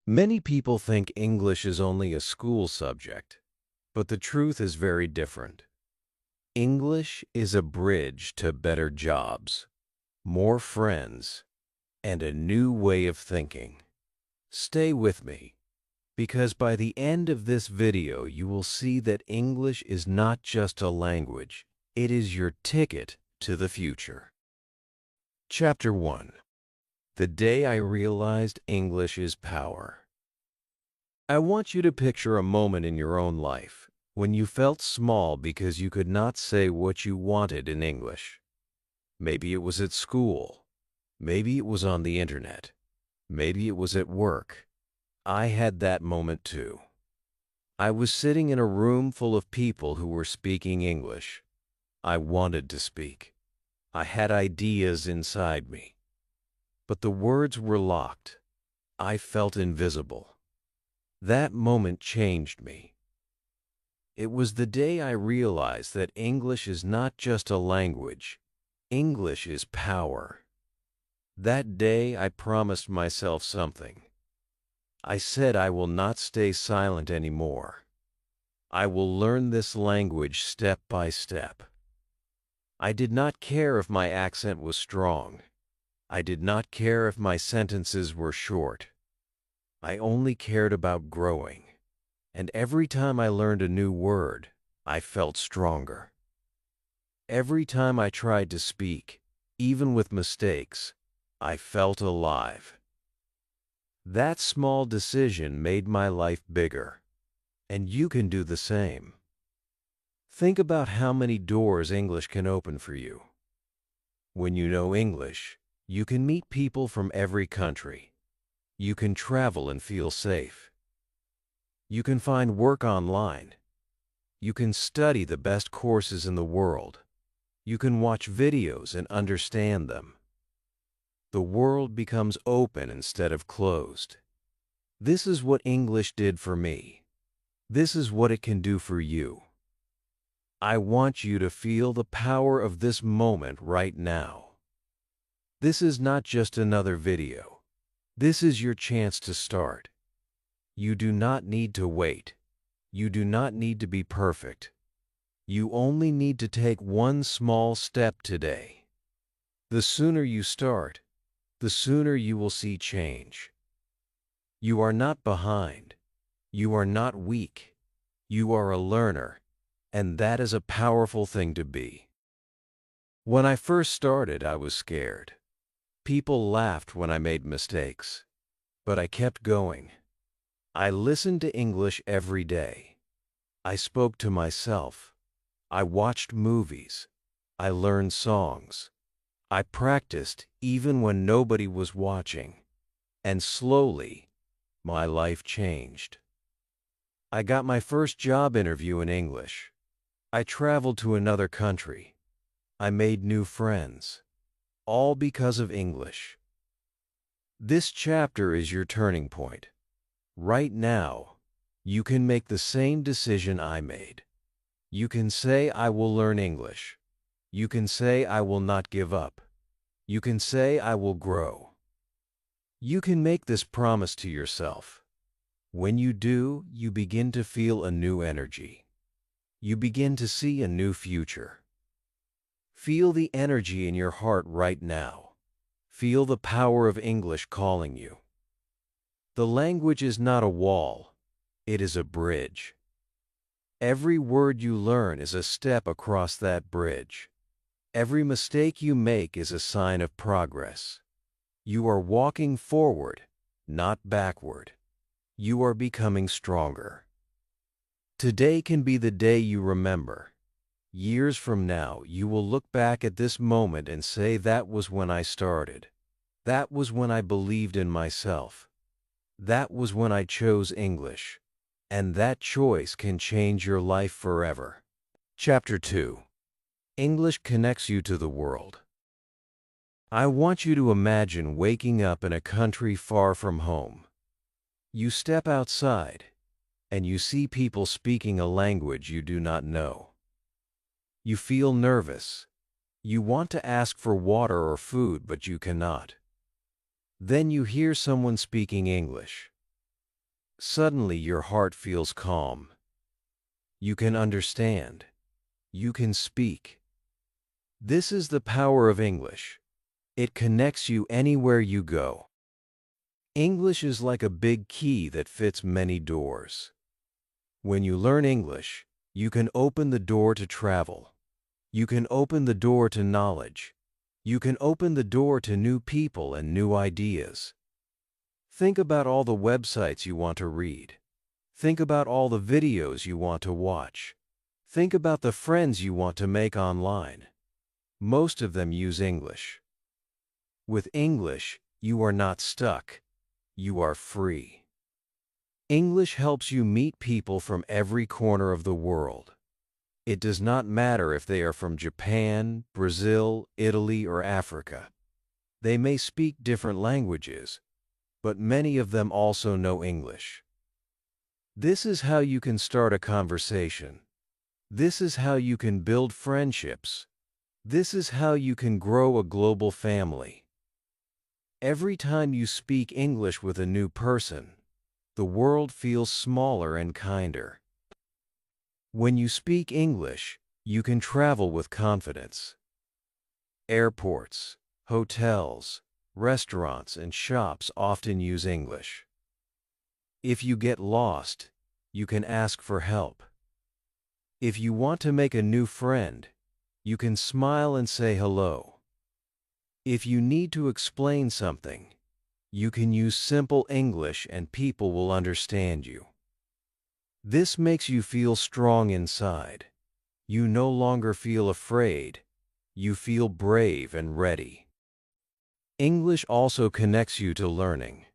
Many people think English is only a school subject, but the truth is very different. English is a bridge to better jobs, more friends, and a new way of thinking. Stay with me, because by the end of this video you will see that English is not just a language, it is your ticket to the future. Chapter 1. The Day I Realized English is Power. I want you to picture a moment in your own life when you felt small because you could not say what you wanted in English. Maybe it was at school. Maybe it was on the internet. Maybe it was at work. I had that moment too. I was sitting in a room full of people who were speaking English. I wanted to speak. I had ideas inside me. But the words were locked. I felt invisible. That moment changed me. It was the day I realized that English is not just a language. English is power. That day I promised myself something. I said I will not stay silent anymore. I will learn this language step by step. I did not care if my accent was strong. I did not care if my sentences were short. I only cared about growing. And every time I learned a new word, I felt stronger. Every time I tried to speak, even with mistakes, I felt alive. That small decision made my life bigger, and you can do the same. Think about how many doors English can open for you. When you know English, you can meet people from every country. You can travel and feel safe. You can find work online. You can study the best courses in the world. You can watch videos and understand them. The world becomes open instead of closed. This is what English did for me. This is what it can do for you. I want you to feel the power of this moment right now. This is not just another video. This is your chance to start. You do not need to wait. You do not need to be perfect. You only need to take one small step today. The sooner you start, the sooner you will see change. You are not behind. You are not weak. You are a learner, and that is a powerful thing to be. When I first started, I was scared. People laughed when I made mistakes, but I kept going. I listened to English every day. I spoke to myself. I watched movies. I learned songs. I practiced even when nobody was watching. And slowly, my life changed. I got my first job interview in English. I traveled to another country. I made new friends. All because of English. This chapter is your turning point. Right now, you can make the same decision I made. You can say, I will learn English. You can say, I will not give up. You can say, I will grow. You can make this promise to yourself. When you do, you begin to feel a new energy. You begin to see a new future. Feel the energy in your heart right now. Feel the power of English calling you. The language is not a wall. It is a bridge. Every word you learn is a step across that bridge. Every mistake you make is a sign of progress. You are walking forward, not backward. You are becoming stronger. Today can be the day you remember. Years from now, you will look back at this moment and say, that was when I started. That was when I believed in myself. That was when I chose English. And that choice can change your life forever. Chapter 2. English connects you to the world. I want you to imagine waking up in a country far from home. You step outside, and you see people speaking a language you do not know. You feel nervous. You want to ask for water or food, but you cannot. Then you hear someone speaking English. Suddenly your heart feels calm. You can understand. You can speak. This is the power of English. It connects you anywhere you go. English is like a big key that fits many doors. When you learn English, you can open the door to travel. You can open the door to knowledge. You can open the door to new people and new ideas. Think about all the websites you want to read. Think about all the videos you want to watch. Think about the friends you want to make online. Most of them use English. With English, you are not stuck. You are free. English helps you meet people from every corner of the world. It does not matter if they are from Japan, Brazil, Italy, or Africa. They may speak different languages, but many of them also know English. This is how you can start a conversation. This is how you can build friendships. This is how you can grow a global family. Every time you speak English with a new person, the world feels smaller and kinder. When you speak English, you can travel with confidence. Airports, hotels, restaurants, and shops often use English. If you get lost, you can ask for help. If you want to make a new friend, you can smile and say hello. If you need to explain something, you can use simple English and people will understand you. This makes you feel strong inside. You no longer feel afraid. You feel brave and ready. English also connects you to learning.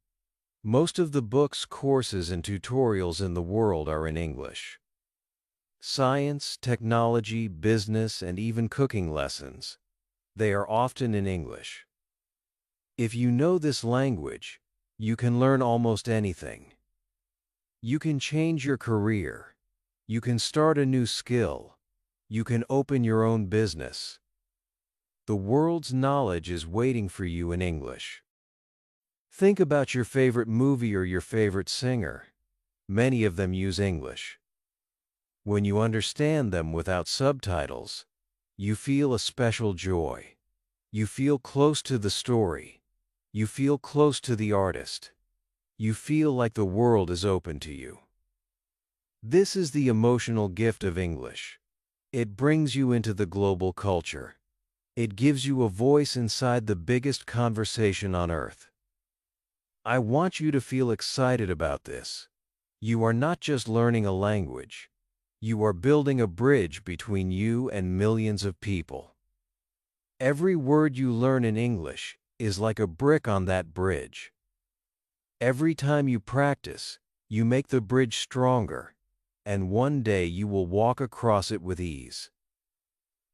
Most of the books, courses, and tutorials in the world are in English. Science, technology, business, and even cooking lessons, they are often in English. If you know this language, you can learn almost anything. You can change your career. You can start a new skill. You can open your own business. The world's knowledge is waiting for you in English. Think about your favorite movie or your favorite singer. Many of them use English. When you understand them without subtitles, you feel a special joy. You feel close to the story. You feel close to the artist. You feel like the world is open to you. This is the emotional gift of English. It brings you into the global culture. It gives you a voice inside the biggest conversation on earth. I want you to feel excited about this. You are not just learning a language. You are building a bridge between you and millions of people. Every word you learn in English is like a brick on that bridge. Every time you practice, you make the bridge stronger, and one day you will walk across it with ease.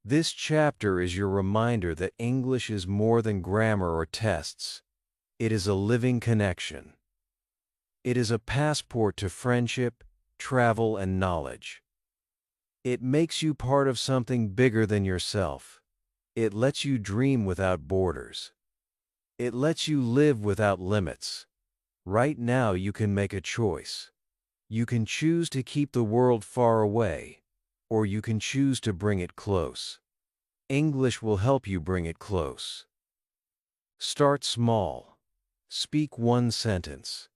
This chapter is your reminder that English is more than grammar or tests. It is a living connection. It is a passport to friendship, travel, and knowledge. It makes you part of something bigger than yourself. It lets you dream without borders. It lets you live without limits. Right now you can make a choice. You can choose to keep the world far away, or you can choose to bring it close. English will help you bring it close. Start small. Speak one sentence.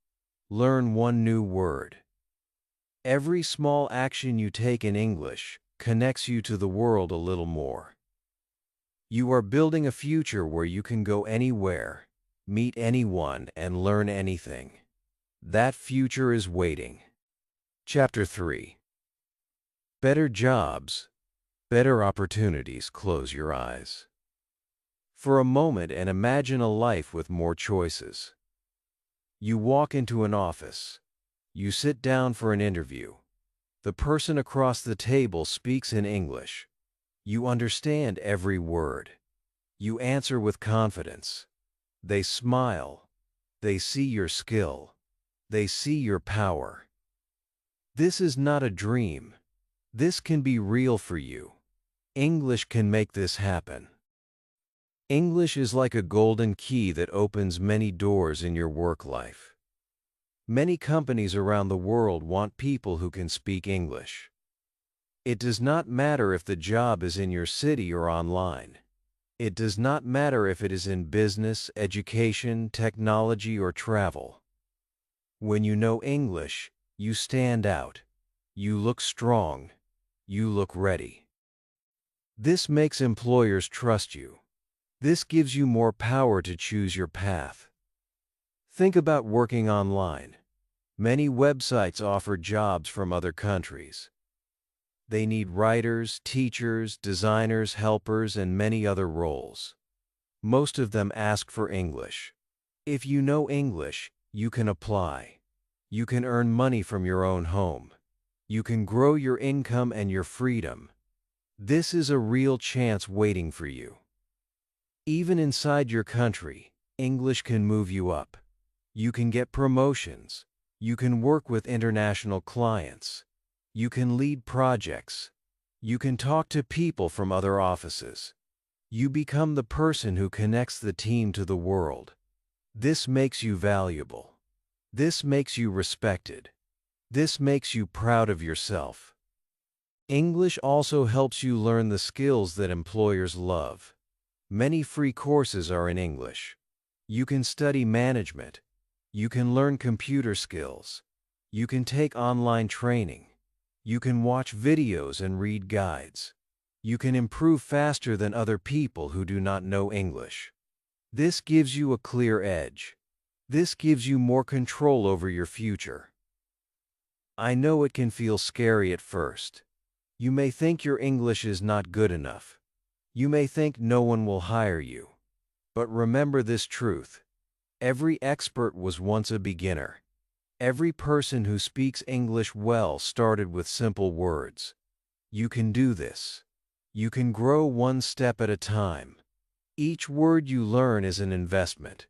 Learn one new word. Every small action you take in English connects you to the world a little more. You are building a future where you can go anywhere, meet anyone, and learn anything. That future is waiting. Chapter 3. Better jobs, better opportunities. Close your eyes for a moment and imagine a life with more choices. You walk into an office. You sit down for an interview. The person across the table speaks in English. You understand every word. You answer with confidence. They smile. They see your skill. They see your power. This is not a dream. This can be real for you. English can make this happen. English is like a golden key that opens many doors in your work life. Many companies around the world want people who can speak English. It does not matter if the job is in your city or online. It does not matter if it is in business, education, technology, or travel. When you know English, you stand out. You look strong. You look ready. This makes employers trust you. This gives you more power to choose your path. Think about working online. Many websites offer jobs from other countries. They need writers, teachers, designers, helpers, and many other roles. Most of them ask for English. If you know English, you can apply. You can earn money from your own home. You can grow your income and your freedom. This is a real chance waiting for you. Even inside your country, English can move you up. You can get promotions. You can work with international clients. You can lead projects. You can talk to people from other offices. You become the person who connects the team to the world. This makes you valuable. This makes you respected. This makes you proud of yourself. English also helps you learn the skills that employers love. Many free courses are in English. You can study management. You can learn computer skills. You can take online training. You can watch videos and read guides. You can improve faster than other people who do not know English. This gives you a clear edge. This gives you more control over your future. I know it can feel scary at first. You may think your English is not good enough. You may think no one will hire you. But remember this truth. Every expert was once a beginner. Every person who speaks English well started with simple words. You can do this. You can grow one step at a time. Each word you learn is an investment.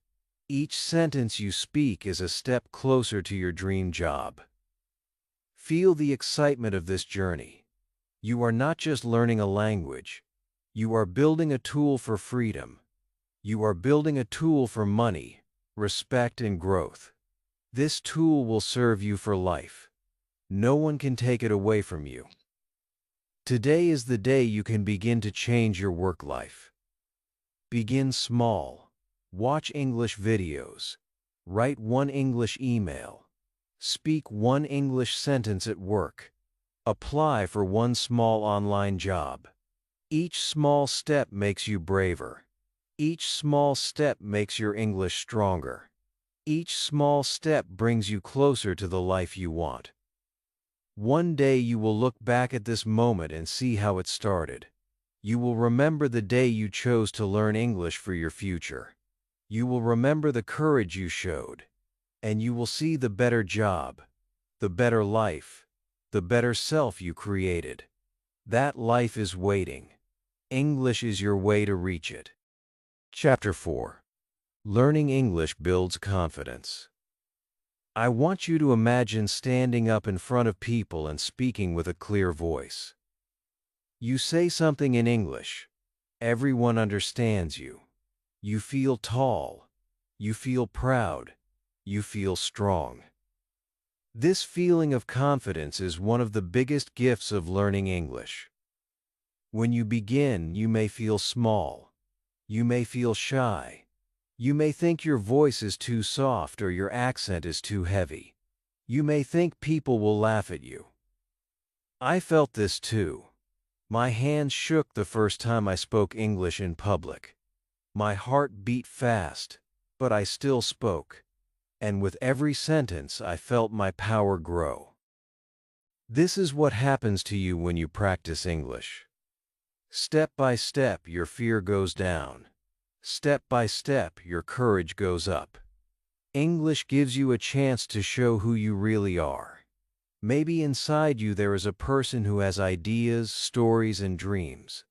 Each sentence you speak is a step closer to your dream job. Feel the excitement of this journey. You are not just learning a language. You are building a tool for freedom. You are building a tool for money, respect, and growth. This tool will serve you for life. No one can take it away from you. Today is the day you can begin to change your work life. Begin small. Watch English videos. Write one English email. Speak one English sentence at work. Apply for one small online job. Each small step makes you braver. Each small step makes your English stronger. Each small step brings you closer to the life you want. One day you will look back at this moment and see how it started. You will remember the day you chose to learn English for your future. You will remember the courage you showed. And you will see the better job, the better life, the better self you created. That life is waiting. English is your way to reach it. Chapter 4. Learning English builds confidence. I want you to imagine standing up in front of people and speaking with a clear voice. You say something in English. Everyone understands you. You feel tall. You feel proud. You feel strong. This feeling of confidence is one of the biggest gifts of learning English. When you begin, you may feel small. You may feel shy. You may think your voice is too soft or your accent is too heavy. You may think people will laugh at you. I felt this too. My hands shook the first time I spoke English in public. My heart beat fast, but I still spoke. And with every sentence I felt my power grow. This is what happens to you when you practice English. Step by step, your fear goes down. Step by step, your courage goes up. English gives you a chance to show who you really are. Maybe inside you there is a person who has ideas, stories, and dreams.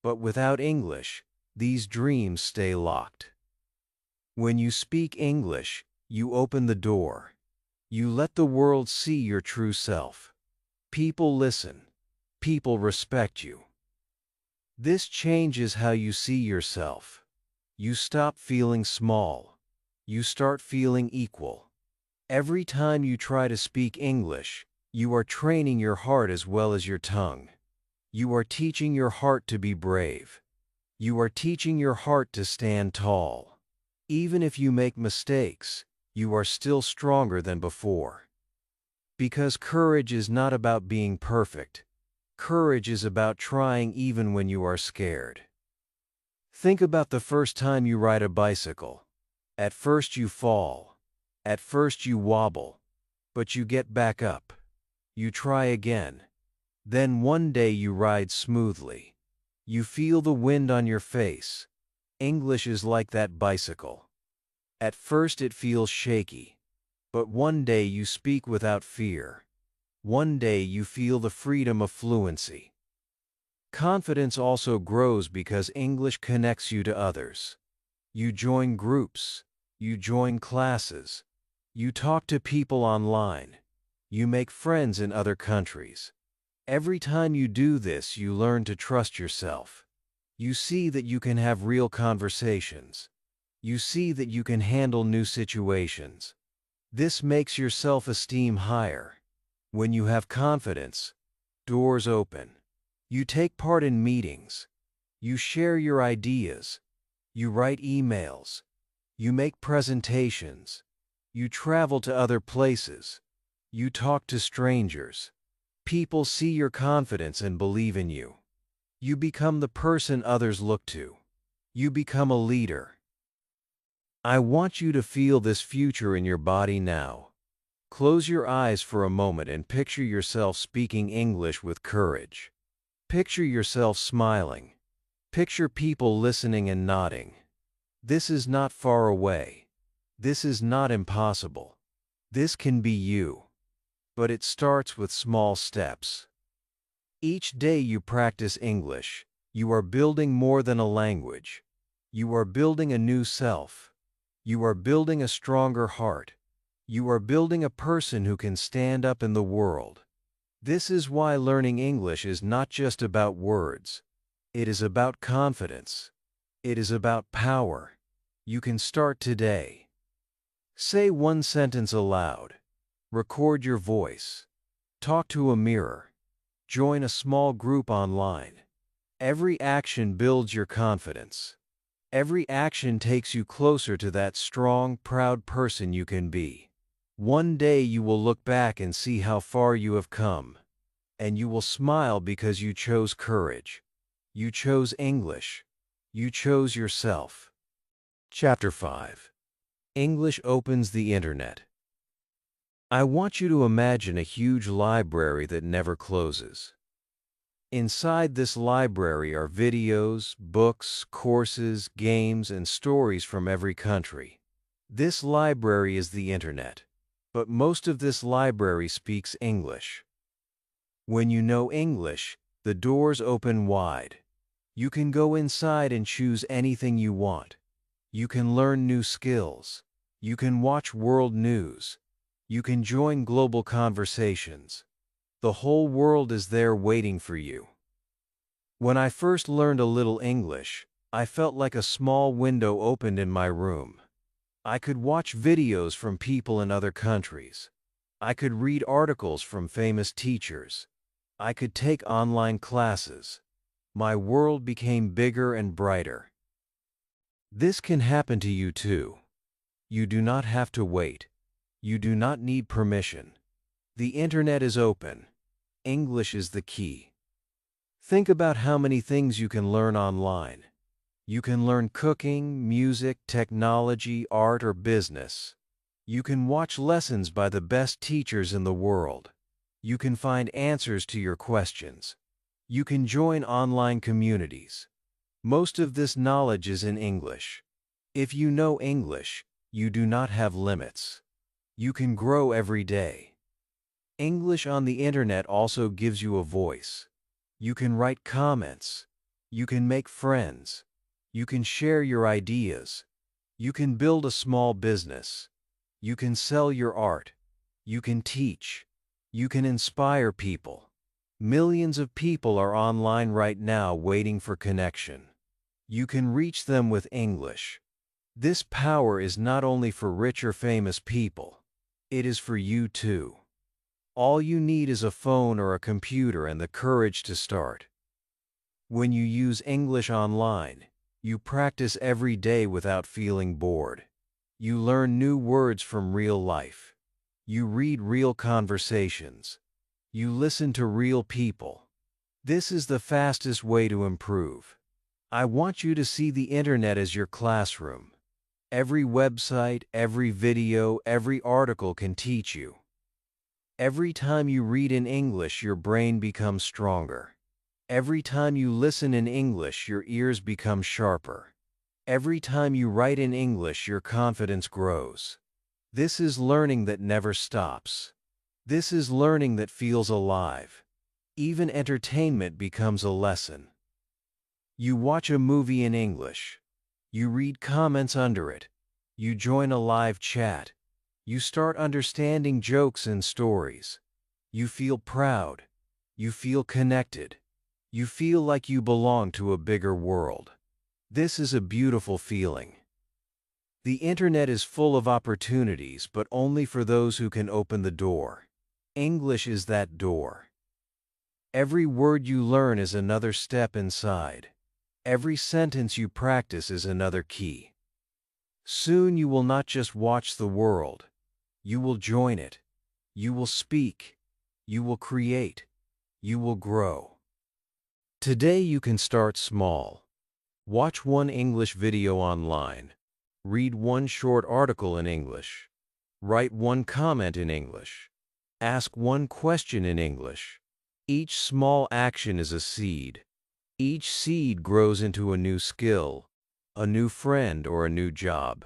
But without English, these dreams stay locked. When you speak English, you open the door. You let the world see your true self. People listen. People respect you. This changes how you see yourself. You stop feeling small. You start feeling equal. Every time you try to speak English, you are training your heart as well as your tongue. You are teaching your heart to be brave. You are teaching your heart to stand tall. Even if you make mistakes, you are still stronger than before. Because courage is not about being perfect. Courage is about trying even when you are scared. Think about the first time you ride a bicycle. At first you fall. At first you wobble. But you get back up. You try again. Then one day you ride smoothly. You feel the wind on your face. English is like that bicycle. At first it feels shaky. But one day you speak without fear. One day you feel the freedom of fluency. Confidence also grows because English connects you to others. You join groups. You join classes. You talk to people online. You make friends in other countries. Every time you do this, you learn to trust yourself. You see that you can have real conversations. You see that you can handle new situations. This makes your self-esteem higher. When you have confidence, doors open. You take part in meetings. You share your ideas. You write emails. You make presentations. You travel to other places. You talk to strangers. People see your confidence and believe in you. You become the person others look to. You become a leader. I want you to feel this future in your body now. Close your eyes for a moment and picture yourself speaking English with courage. Picture yourself smiling. Picture people listening and nodding. This is not far away. This is not impossible. This can be you. But it starts with small steps. Each day you practice English, you are building more than a language. You are building a new self. You are building a stronger heart. You are building a person who can stand up in the world. This is why learning English is not just about words. It is about confidence. It is about power. You can start today. Say one sentence aloud. Record your voice. Talk to a mirror. Join a small group online. Every action builds your confidence. Every action takes you closer to that strong, proud person you can be. One day you will look back and see how far you have come. And you will smile because you chose courage. You chose English. You chose yourself. Chapter 5. English opens the internet. I want you to imagine a huge library that never closes. Inside this library are videos, books, courses, games, and stories from every country. This library is the internet, but most of this library speaks English. When you know English, the doors open wide. You can go inside and choose anything you want. You can learn new skills. You can watch world news. You can join global conversations. The whole world is there waiting for you. When I first learned a little English, I felt like a small window opened in my room. I could watch videos from people in other countries. I could read articles from famous teachers. I could take online classes. My world became bigger and brighter. This can happen to you too. You do not have to wait. You do not need permission. The internet is open. English is the key. Think about how many things you can learn online. You can learn cooking, music, technology, art, or business. You can watch lessons by the best teachers in the world. You can find answers to your questions. You can join online communities. Most of this knowledge is in English. If you know English, you do not have limits. You can grow every day. English on the internet also gives you a voice. You can write comments. You can make friends. You can share your ideas. You can build a small business. You can sell your art. You can teach. You can inspire people. Millions of people are online right now waiting for connection. You can reach them with English. This power is not only for rich or famous people. It is for you too. All you need is a phone or a computer and the courage to start. When you use English online, you practice every day without feeling bored. You learn new words from real life. You read real conversations. You listen to real people. This is the fastest way to improve. I want you to see the internet as your classroom. Every website, every video, every article can teach you. Every time you read in English, your brain becomes stronger. Every time you listen in English, your ears become sharper. Every time you write in English, your confidence grows. This is learning that never stops. This is learning that feels alive. Even entertainment becomes a lesson. You watch a movie in English. You read comments under it. You join a live chat. You start understanding jokes and stories. You feel proud. You feel connected. You feel like you belong to a bigger world. This is a beautiful feeling. The internet is full of opportunities, but only for those who can open the door. English is that door. Every word you learn is another step inside. Every sentence you practice is another key. Soon you will not just watch the world. You will join it. You will speak. You will create. You will grow. Today you can start small. Watch one English video online. Read one short article in English. Write one comment in English. Ask one question in English. Each small action is a seed. Each seed grows into a new skill, a new friend, or a new job.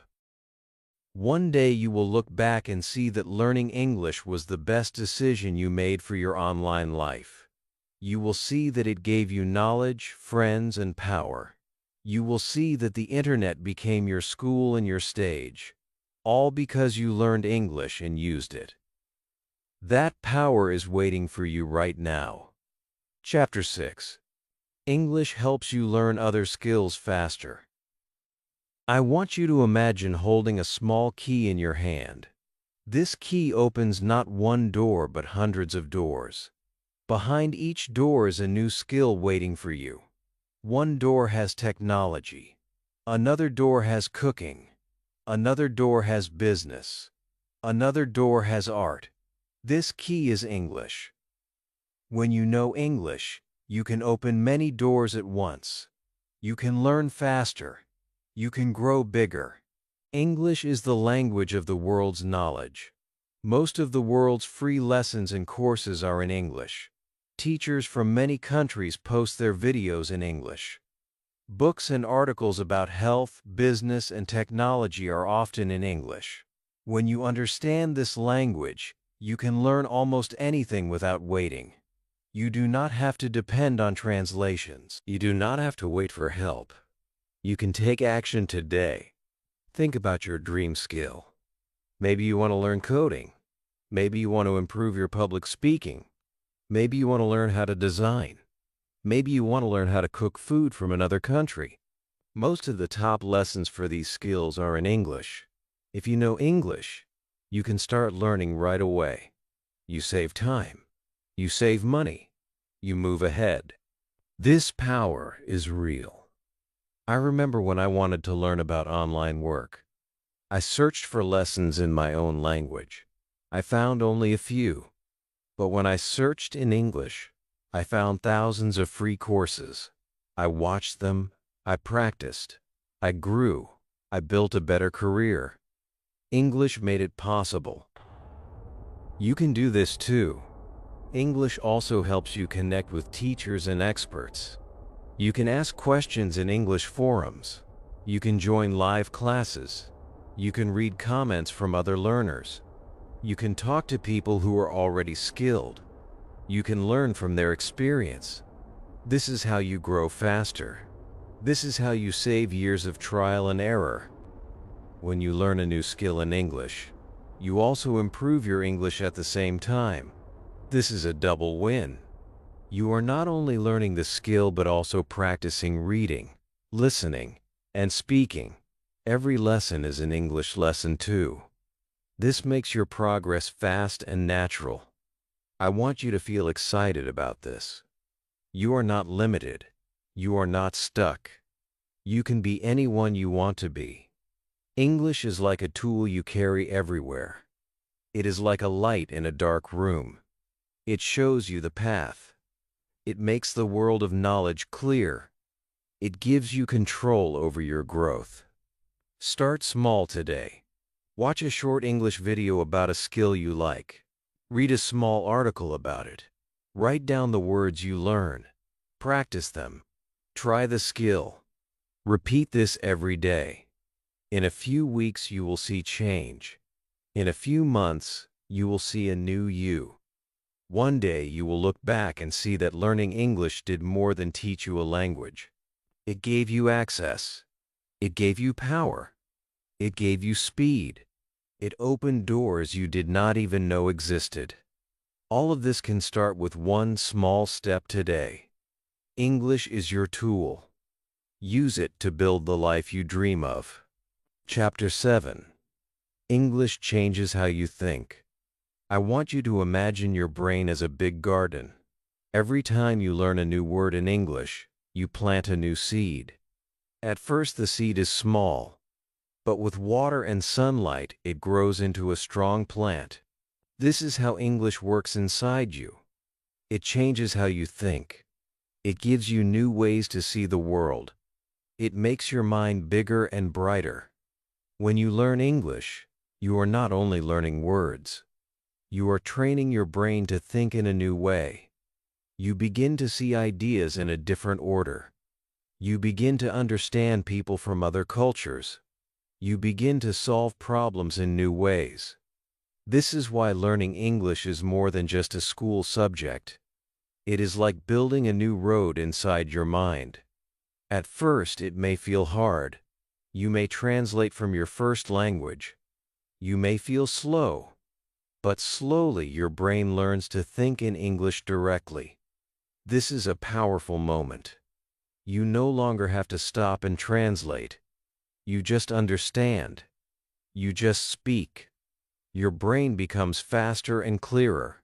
One day you will look back and see that learning English was the best decision you made for your online life. You will see that it gave you knowledge, friends, and power. You will see that the internet became your school and your stage, all because you learned English and used it. That power is waiting for you right now. Chapter 6. English helps you learn other skills faster. I want you to imagine holding a small key in your hand. This key opens not one door but hundreds of doors. Behind each door is a new skill waiting for you. One door has technology. Another door has cooking. Another door has business. Another door has art. This key is English. When you know English, you can open many doors at once. You can learn faster. You can grow bigger. English is the language of the world's knowledge. Most of the world's free lessons and courses are in English. Teachers from many countries post their videos in English. Books and articles about health, business, and technology are often in English. When you understand this language, you can learn almost anything without waiting. You do not have to depend on translations. You do not have to wait for help. You can take action today. Think about your dream skill. Maybe you want to learn coding. Maybe you want to improve your public speaking. Maybe you want to learn how to design. Maybe you want to learn how to cook food from another country. Most of the top lessons for these skills are in English. If you know English, you can start learning right away. You save time. You save money. You move ahead. This power is real. I remember when I wanted to learn about online work. I searched for lessons in my own language. I found only a few. But when I searched in English, I found thousands of free courses. I watched them. I practiced. I grew. I built a better career. English made it possible. You can do this too. English also helps you connect with teachers and experts. You can ask questions in English forums. You can join live classes. You can read comments from other learners. You can talk to people who are already skilled. You can learn from their experience. This is how you grow faster. This is how you save years of trial and error. When you learn a new skill in English, you also improve your English at the same time. This is a double win. You are not only learning the skill but also practicing reading, listening, and speaking. Every lesson is an English lesson too. This makes your progress fast and natural. I want you to feel excited about this. You are not limited. You are not stuck. You can be anyone you want to be. English is like a tool you carry everywhere. It is like a light in a dark room. It shows you the path. It makes the world of knowledge clear. It gives you control over your growth. Start small today. Watch a short English video about a skill you like. Read a small article about it. Write down the words you learn. Practice them. Try the skill. Repeat this every day. In a few weeks, you will see change. In a few months, you will see a new you. One day, you will look back and see that learning English did more than teach you a language. It gave you access. It gave you power. It gave you speed. It opened doors you did not even know existed. All of this can start with one small step today. English is your tool. Use it to build the life you dream of. Chapter 7. English changes how you think. I want you to imagine your brain as a big garden. Every time you learn a new word in English, you plant a new seed. At first the seed is small, but with water and sunlight it grows into a strong plant. This is how English works inside you. It changes how you think. It gives you new ways to see the world. It makes your mind bigger and brighter. When you learn English, you are not only learning words. You are training your brain to think in a new way. You begin to see ideas in a different order. You begin to understand people from other cultures. You begin to solve problems in new ways. This is why learning English is more than just a school subject. It is like building a new road inside your mind. At first, it may feel hard. You may translate from your first language. You may feel slow. But slowly your brain learns to think in English directly. This is a powerful moment. You no longer have to stop and translate. You just understand. You just speak. Your brain becomes faster and clearer.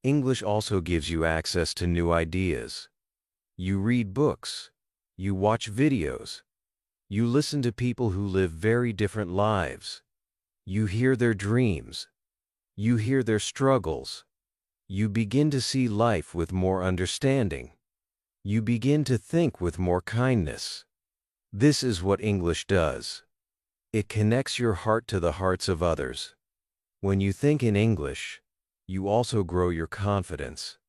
English also gives you access to new ideas. You read books. You watch videos. You listen to people who live very different lives. You hear their dreams. You hear their struggles. You begin to see life with more understanding. You begin to think with more kindness. This is what English does. It connects your heart to the hearts of others. When you think in English, you also grow your confidence.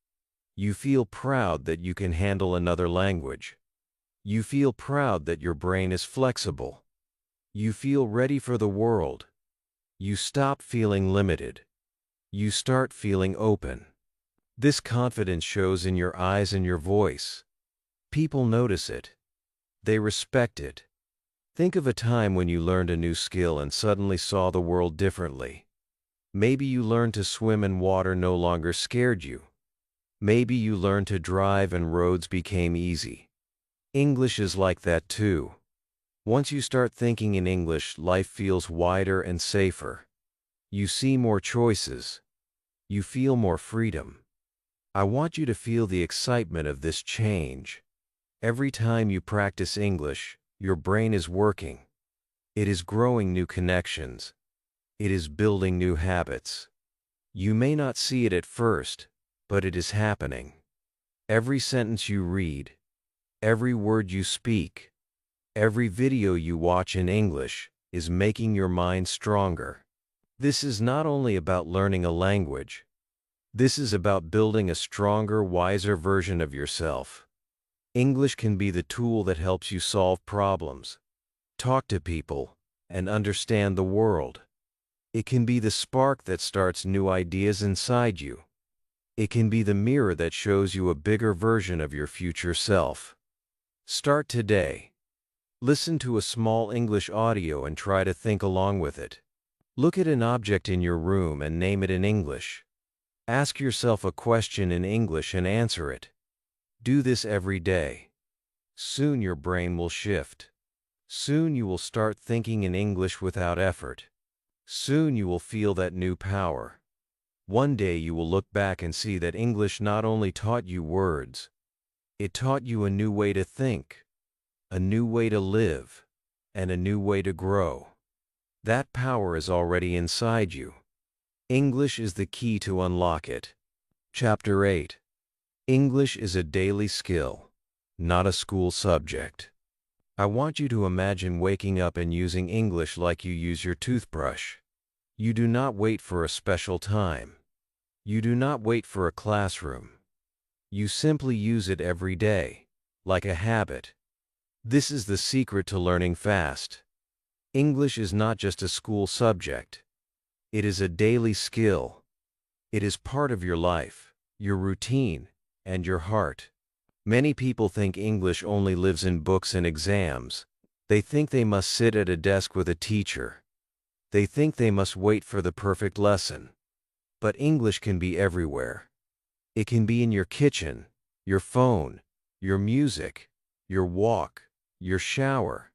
You feel proud that you can handle another language. You feel proud that your brain is flexible. You feel ready for the world. You stop feeling limited. You start feeling open. This confidence shows in your eyes and your voice. People notice it. They respect it. Think of a time when you learned a new skill and suddenly saw the world differently. Maybe you learned to swim and water no longer scared you. Maybe you learned to drive and roads became easy. English is like that too. Once you start thinking in English, life feels wider and safer. You see more choices. You feel more freedom. I want you to feel the excitement of this change. Every time you practice English, your brain is working. It is growing new connections. It is building new habits. You may not see it at first, but it is happening. Every sentence you read, every word you speak, every video you watch in English is making your mind stronger. This is not only about learning a language. This is about building a stronger, wiser version of yourself. English can be the tool that helps you solve problems, talk to people, and understand the world. It can be the spark that starts new ideas inside you. It can be the mirror that shows you a bigger version of your future self. Start today. Listen to a small English audio and try to think along with it. Look at an object in your room and name it in English. Ask yourself a question in English and answer it. Do this every day. Soon your brain will shift. Soon you will start thinking in English without effort. Soon you will feel that new power. One day you will look back and see that English not only taught you words, it taught you a new way to think, a new way to live, and a new way to grow. That power is already inside you. English is the key to unlock it. Chapter 8. English is a daily skill, not a school subject. I want you to imagine waking up and using English like you use your toothbrush. You do not wait for a special time. You do not wait for a classroom. You simply use it every day, like a habit. This is the secret to learning fast. English is not just a school subject. It is a daily skill. It is part of your life, your routine, and your heart. Many people think English only lives in books and exams. They think they must sit at a desk with a teacher. They think they must wait for the perfect lesson. But English can be everywhere. It can be in your kitchen, your phone, your music, your walk, your shower.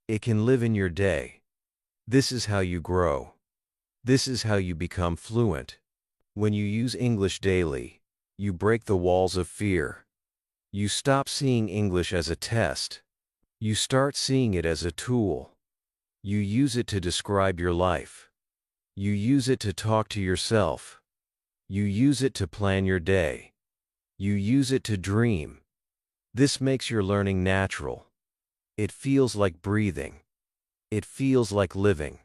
It can live in your day. This is how you grow. This is how you become fluent. When you use English daily, you break the walls of fear. You stop seeing English as a test. You start seeing it as a tool. You use it to describe your life. You use it to talk to yourself. You use it to plan your day. You use it to dream. This makes your learning natural. It feels like breathing. It feels like living.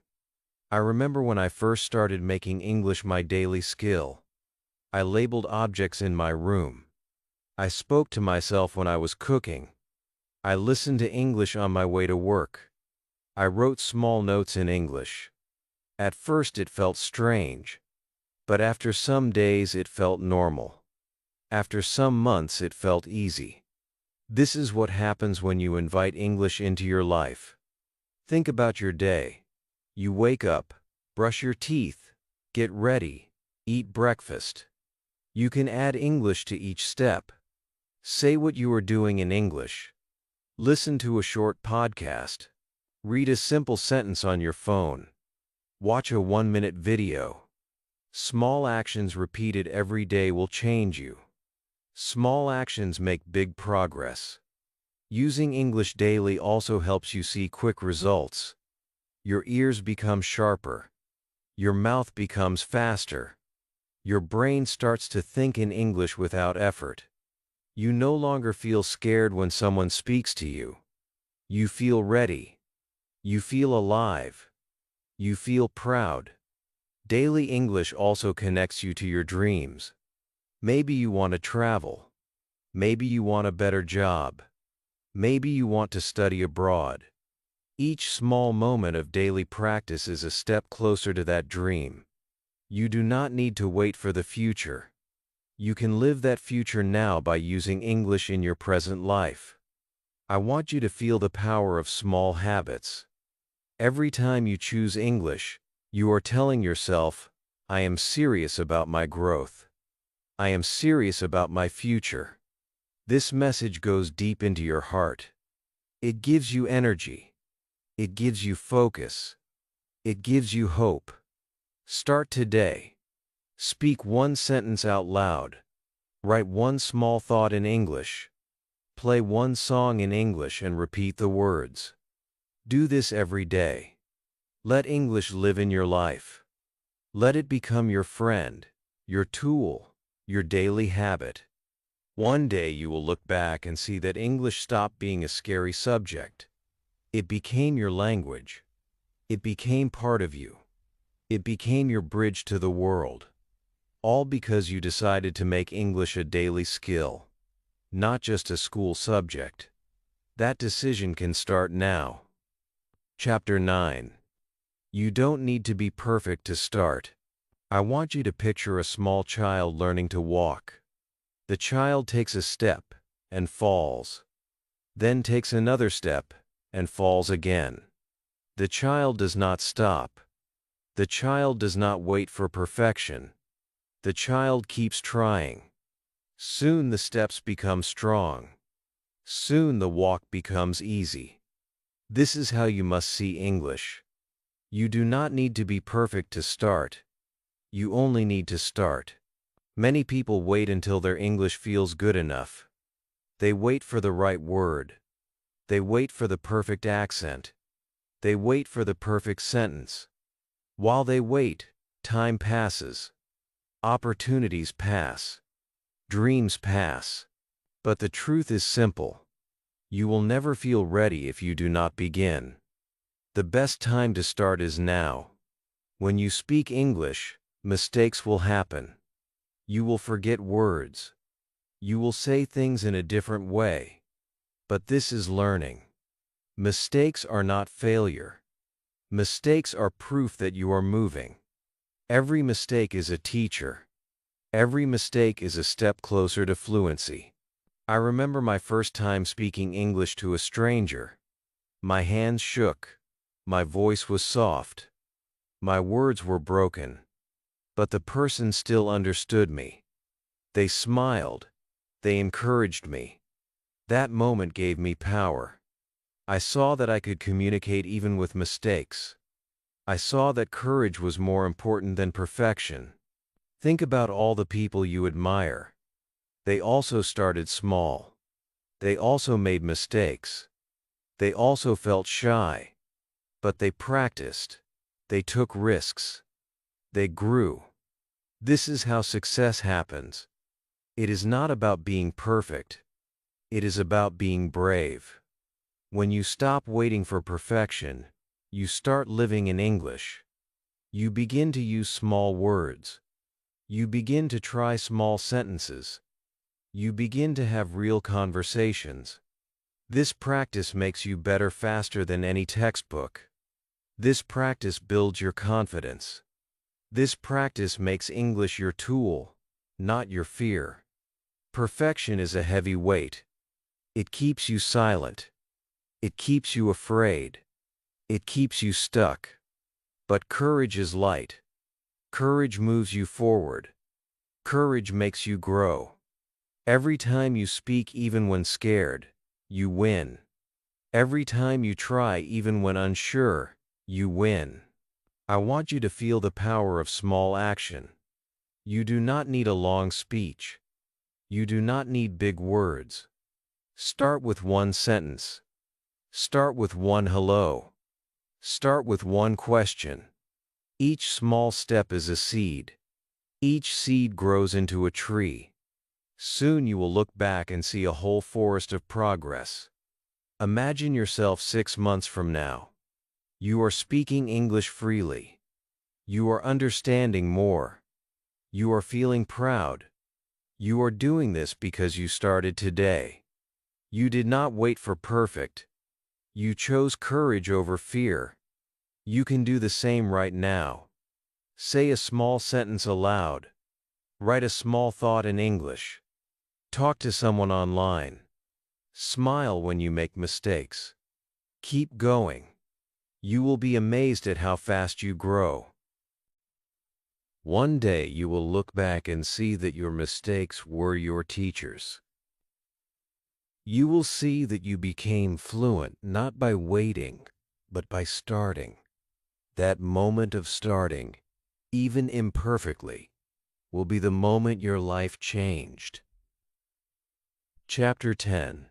I remember when I first started making English my daily skill. I labeled objects in my room. I spoke to myself when I was cooking. I listened to English on my way to work. I wrote small notes in English. At first it felt strange, but after some days it felt normal. After some months it felt easy. This is what happens when you invite English into your life. Think about your day. You wake up, brush your teeth, get ready, eat breakfast. You can add English to each step. Say what you are doing in English. Listen to a short podcast. Read a simple sentence on your phone. Watch a 1-minute video. Small actions repeated every day will change you. Small actions make big progress. Using English daily also helps you see quick results. Your ears become sharper. Your mouth becomes faster. Your brain starts to think in English without effort. You no longer feel scared when someone speaks to you. You feel ready. You feel alive. You feel proud. Daily English also connects you to your dreams. Maybe you want to travel. Maybe you want a better job. Maybe you want to study abroad. Each small moment of daily practice is a step closer to that dream. You do not need to wait for the future. You can live that future now by using English in your present life. I want you to feel the power of small habits. Every time you choose English, you are telling yourself, I am serious about my growth. I am serious about my future. This message goes deep into your heart. It gives you energy. It gives you focus. It gives you hope. Start today. Speak one sentence out loud. Write one small thought in English. Play one song in English and repeat the words. Do this every day. Let English live in your life. Let it become your friend, your tool, your daily habit. One day you will look back and see that English stopped being a scary subject. It became your language. It became part of you. It became your bridge to the world. All because you decided to make English a daily skill, not just a school subject. That decision can start now. Chapter 9. You don't need to be perfect to start. I want you to picture a small child learning to walk. The child takes a step and falls, then takes another step and falls again. The child does not stop. The child does not wait for perfection. The child keeps trying. Soon the steps become strong. Soon the walk becomes easy. This is how you must see English. You do not need to be perfect to start. You only need to start. Many people wait until their English feels good enough. They wait for the right word. They wait for the perfect accent. They wait for the perfect sentence. While they wait, time passes. Opportunities pass. Dreams pass. But the truth is simple. You will never feel ready if you do not begin. The best time to start is now. When you speak English, mistakes will happen. You will forget words. You will say things in a different way. But this is learning. Mistakes are not failure. Mistakes are proof that you are moving. Every mistake is a teacher. Every mistake is a step closer to fluency. I remember my first time speaking English to a stranger. My hands shook. My voice was soft. My words were broken. But the person still understood me. They smiled. They encouraged me. That moment gave me power. I saw that I could communicate even with mistakes. I saw that courage was more important than perfection. Think about all the people you admire. They also started small. They also made mistakes. They also felt shy. But they practiced. They took risks. They grew. This is how success happens. It is not about being perfect. It is about being brave. When you stop waiting for perfection, you start living in English. You begin to use small words. You begin to try small sentences. You begin to have real conversations. This practice makes you better faster than any textbook. This practice builds your confidence. This practice makes English your tool, not your fear. Perfection is a heavy weight. It keeps you silent. It keeps you afraid. It keeps you stuck. But courage is light. Courage moves you forward. Courage makes you grow. Every time you speak even when scared, you win. Every time you try even when unsure, you win. I want you to feel the power of small action. You do not need a long speech. You do not need big words. Start with one sentence. Start with one hello. Start with one question. Each small step is a seed. Each seed grows into a tree. Soon you will look back and see a whole forest of progress. Imagine yourself 6 months from now. You are speaking English freely. You are understanding more. You are feeling proud. You are doing this because you started today. You did not wait for perfect. You chose courage over fear. You can do the same right now. Say a small sentence aloud. Write a small thought in English. Talk to someone online. Smile when you make mistakes. Keep going. You will be amazed at how fast you grow. One day you will look back and see that your mistakes were your teachers. You will see that you became fluent not by waiting, but by starting. That moment of starting, even imperfectly, will be the moment your life changed. Chapter 10.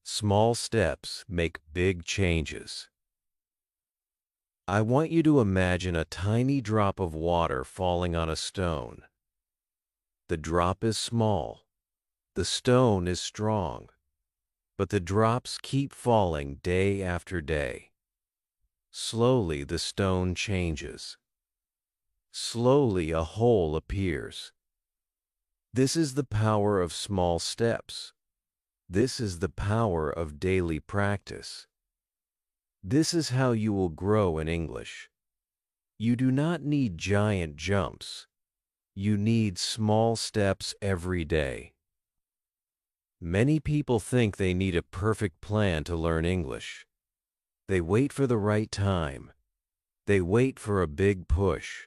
Small steps make big changes. I want you to imagine a tiny drop of water falling on a stone. The drop is small. The stone is strong. But the drops keep falling day after day. Slowly the stone changes. Slowly a hole appears. This is the power of small steps. This is the power of daily practice. This is how you will grow in English. You do not need giant jumps. You need small steps every day. Many people think they need a perfect plan to learn English. They wait for the right time. They wait for a big push.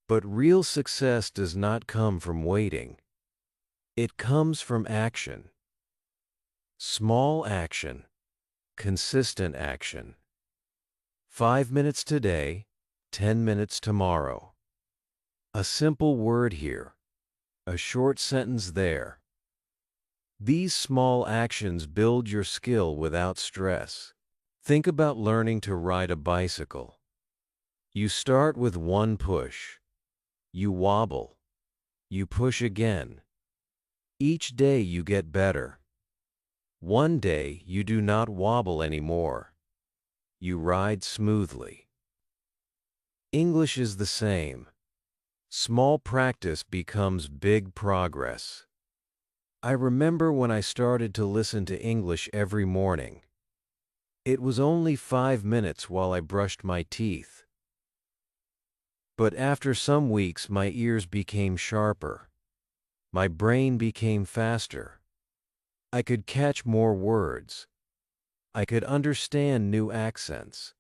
But real success does not come from waiting. It comes from action. Small action. Consistent action. 5 minutes today, 10 minutes tomorrow. A simple word here, a short sentence there. These small actions build your skill without stress. Think about learning to ride a bicycle. You start with one push. You wobble. You push again. Each day you get better. One day you do not wobble anymore. You ride smoothly. English is the same. Small practice becomes big progress. I remember when I started to listen to English every morning. It was only 5 minutes while I brushed my teeth. But after some weeks, my ears became sharper. My brain became faster. I could catch more words. I could understand new accents.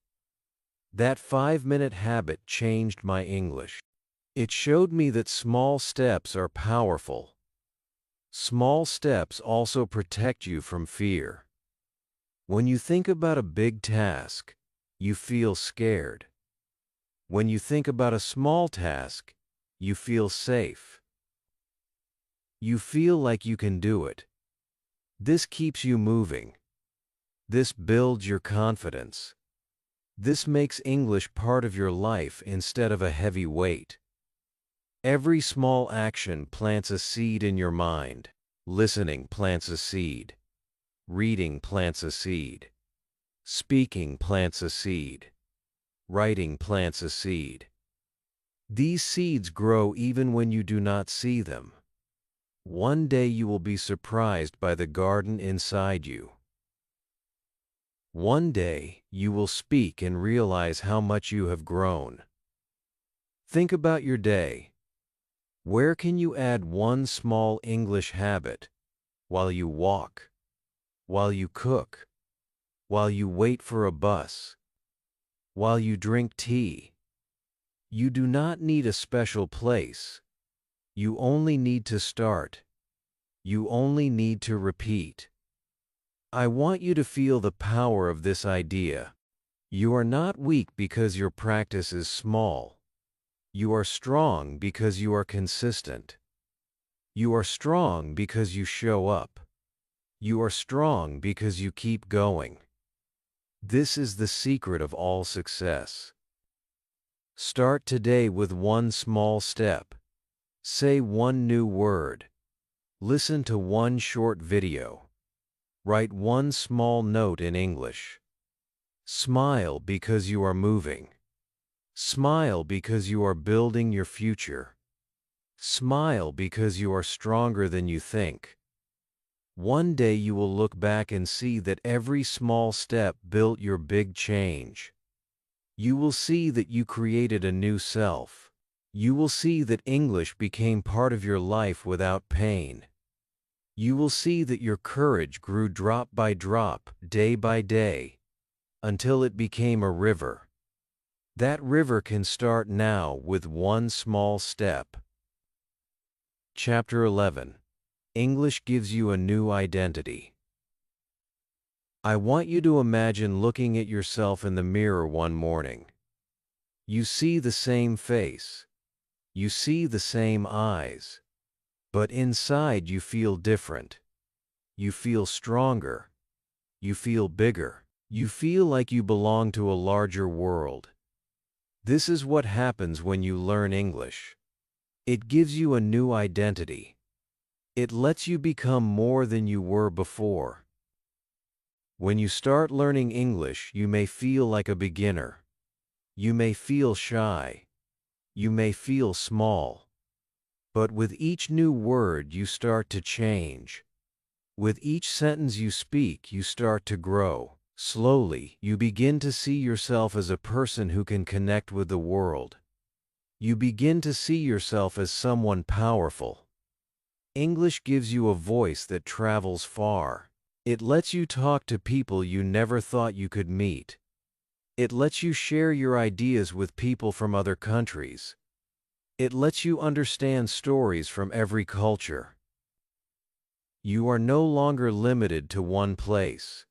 That 5-minute habit changed my English. It showed me that small steps are powerful. Small steps also protect you from fear. When you think about a big task, you feel scared. When you think about a small task, you feel safe. You feel like you can do it. This keeps you moving. This builds your confidence. This makes English part of your life instead of a heavy weight. Every small action plants a seed in your mind. Listening plants a seed. Reading plants a seed. Speaking plants a seed. Writing plants a seed. These seeds grow even when you do not see them. One day you will be surprised by the garden inside you. One day you will speak and realize how much you have grown. Think about your day. Where can you add one small English habit? While you walk, while you cook, while you wait for a bus, while you drink tea. You do not need a special place. You only need to start. You only need to repeat. I want you to feel the power of this idea. You are not weak because your practice is small. You are strong because you are consistent. You are strong because you show up. You are strong because you keep going. This is the secret of all success. Start today with one small step. Say one new word. Listen to one short video. Write one small note in English. Smile because you are moving. Smile because you are building your future. Smile because you are stronger than you think. One day you will look back and see that every small step built your big change. You will see that you created a new self. You will see that English became part of your life without pain. You will see that your courage grew drop by drop, day by day, until it became a river. That river can start now with one small step. Chapter 11. English gives you a new identity. I want you to imagine looking at yourself in the mirror one morning. You see the same face. You see the same eyes. But inside you feel different. You feel stronger. You feel bigger. You feel like you belong to a larger world. This is what happens when you learn English. It gives you a new identity. It lets you become more than you were before. When you start learning English, you may feel like a beginner. You may feel shy. You may feel small. But with each new word, you start to change. With each sentence you speak, you start to grow. Slowly, you begin to see yourself as a person who can connect with the world. You begin to see yourself as someone powerful. English gives you a voice that travels far. It lets you talk to people you never thought you could meet. It lets you share your ideas with people from other countries. It lets you understand stories from every culture. You are no longer limited to one place.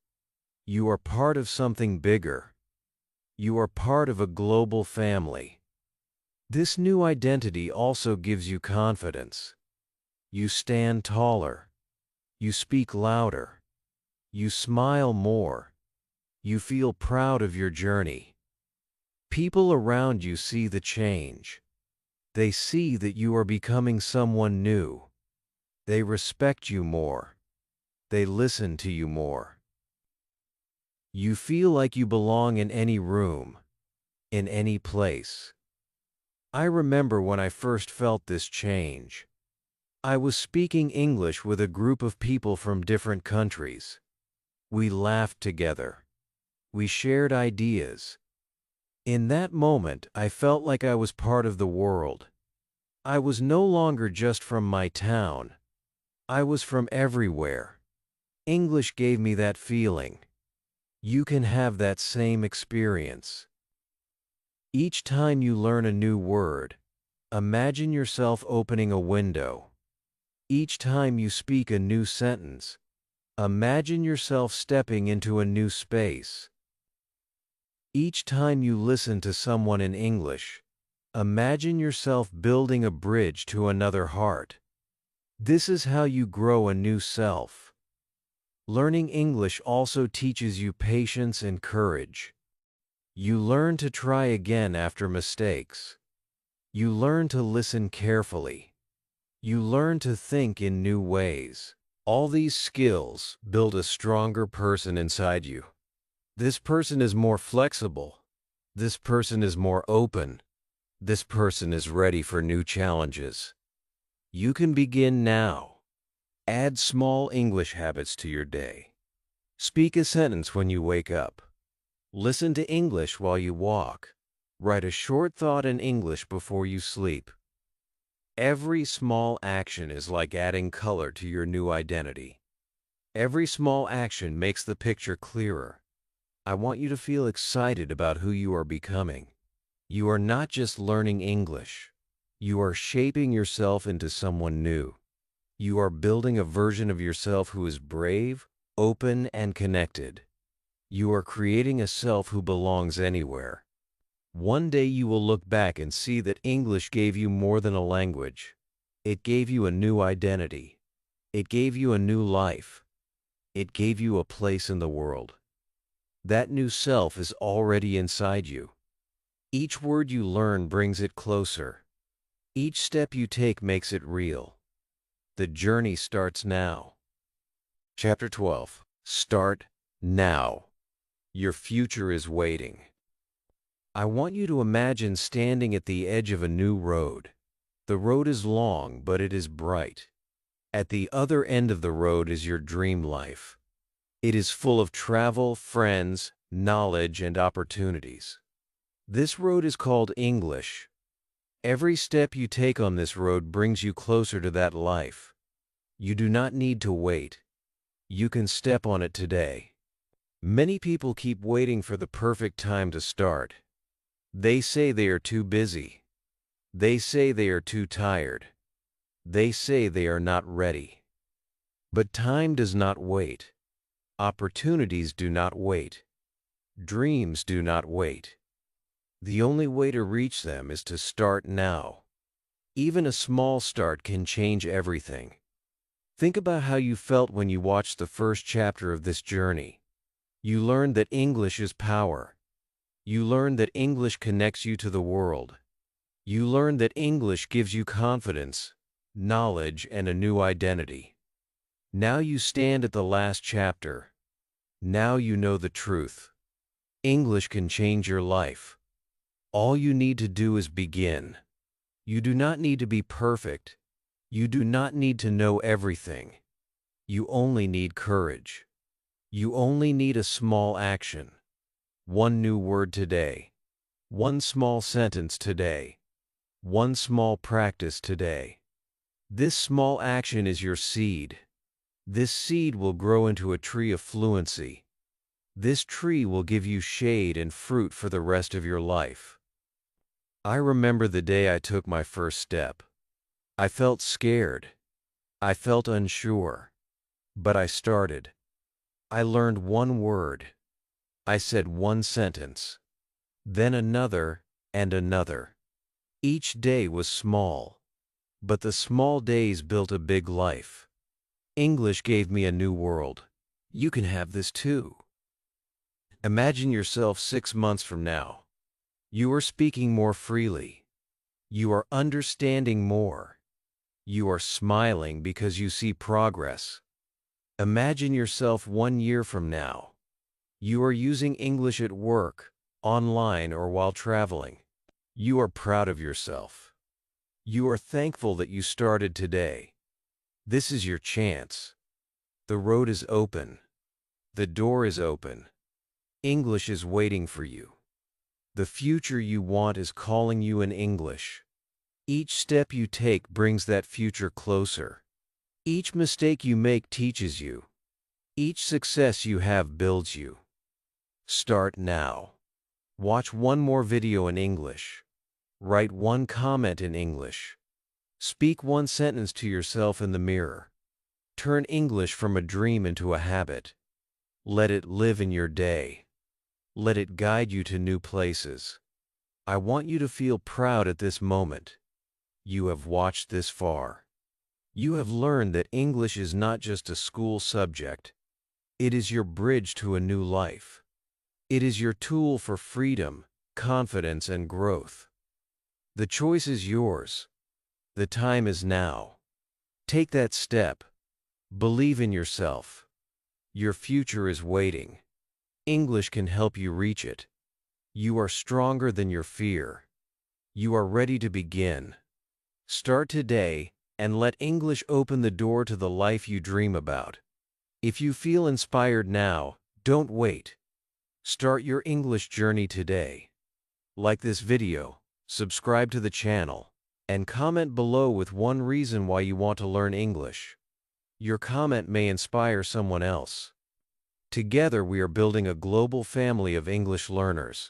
You are part of something bigger. You are part of a global family. This new identity also gives you confidence. You stand taller. You speak louder. You smile more. You feel proud of your journey. People around you see the change. They see that you are becoming someone new. They respect you more. They listen to you more. You feel like you belong in any room, in any place. I remember when I first felt this change. I was speaking English with a group of people from different countries. We laughed together. We shared ideas. In that moment, I felt like I was part of the world. I was no longer just from my town. I was from everywhere. English gave me that feeling. You can have that same experience. Each time you learn a new word, imagine yourself opening a window. Each time you speak a new sentence, imagine yourself stepping into a new space. Each time you listen to someone in English, imagine yourself building a bridge to another heart. This is how you grow a new self. Learning English also teaches you patience and courage. You learn to try again after mistakes. You learn to listen carefully. You learn to think in new ways. All these skills build a stronger person inside you. This person is more flexible. This person is more open. This person is ready for new challenges. You can begin now. Add small English habits to your day. Speak a sentence when you wake up. Listen to English while you walk. Write a short thought in English before you sleep. Every small action is like adding color to your new identity. Every small action makes the picture clearer. I want you to feel excited about who you are becoming. You are not just learning English. You are shaping yourself into someone new. You are building a version of yourself who is brave, open, and connected. You are creating a self who belongs anywhere. One day you will look back and see that English gave you more than a language. It gave you a new identity. It gave you a new life. It gave you a place in the world. That new self is already inside you. Each word you learn brings it closer. Each step you take makes it real. The journey starts now. Chapter 12. Start now. Your future is waiting. I want you to imagine standing at the edge of a new road. The road is long, but it is bright. At the other end of the road is your dream life. It is full of travel, friends, knowledge, and opportunities. This road is called English. Every step you take on this road brings you closer to that life. You do not need to wait. You can step on it today. Many people keep waiting for the perfect time to start. They say they are too busy. They say they are too tired. They say they are not ready. But time does not wait. Opportunities do not wait. Dreams do not wait. The only way to reach them is to start now. Even a small start can change everything. Think about how you felt when you watched the first chapter of this journey. You learned that English is power. You learned that English connects you to the world. You learned that English gives you confidence, knowledge, and a new identity. Now you stand at the last chapter. Now you know the truth. English can change your life. All you need to do is begin. You do not need to be perfect. You do not need to know everything. You only need courage. You only need a small action. One new word today. One small sentence today. One small practice today. This small action is your seed. This seed will grow into a tree of fluency. This tree will give you shade and fruit for the rest of your life. I remember the day I took my first step. I felt scared. I felt unsure. But I started. I learned one word. I said one sentence. then another and another. Each day was small, but the small days built a big life. English gave me a new world. You can have this too. Imagine yourself 6 months from now. You are speaking more freely. You are understanding more. You are smiling because you see progress. Imagine yourself 1 year from now. You are using English at work, online, or while traveling. You are proud of yourself. You are thankful that you started today. This is your chance. The road is open. The door is open. English is waiting for you. The future you want is calling you in English. Each step you take brings that future closer. Each mistake you make teaches you. Each success you have builds you. Start now. Watch one more video in English. Write one comment in English. Speak one sentence to yourself in the mirror. Turn English from a dream into a habit. Let it live in your day. Let it guide you to new places. I want you to feel proud at this moment. You have watched this far. You have learned that English is not just a school subject. It is your bridge to a new life. It is your tool for freedom, confidence, and growth. The choice is yours. The time is now. Take that step. Believe in yourself. Your future is waiting. English can help you reach it. You are stronger than your fear. You are ready to begin. Start today and let English open the door to the life you dream about. If you feel inspired now, don't wait. Start your English journey today. Like this video, subscribe to the channel, and comment below with one reason why you want to learn English. Your comment may inspire someone else. Together we are building a global family of English learners.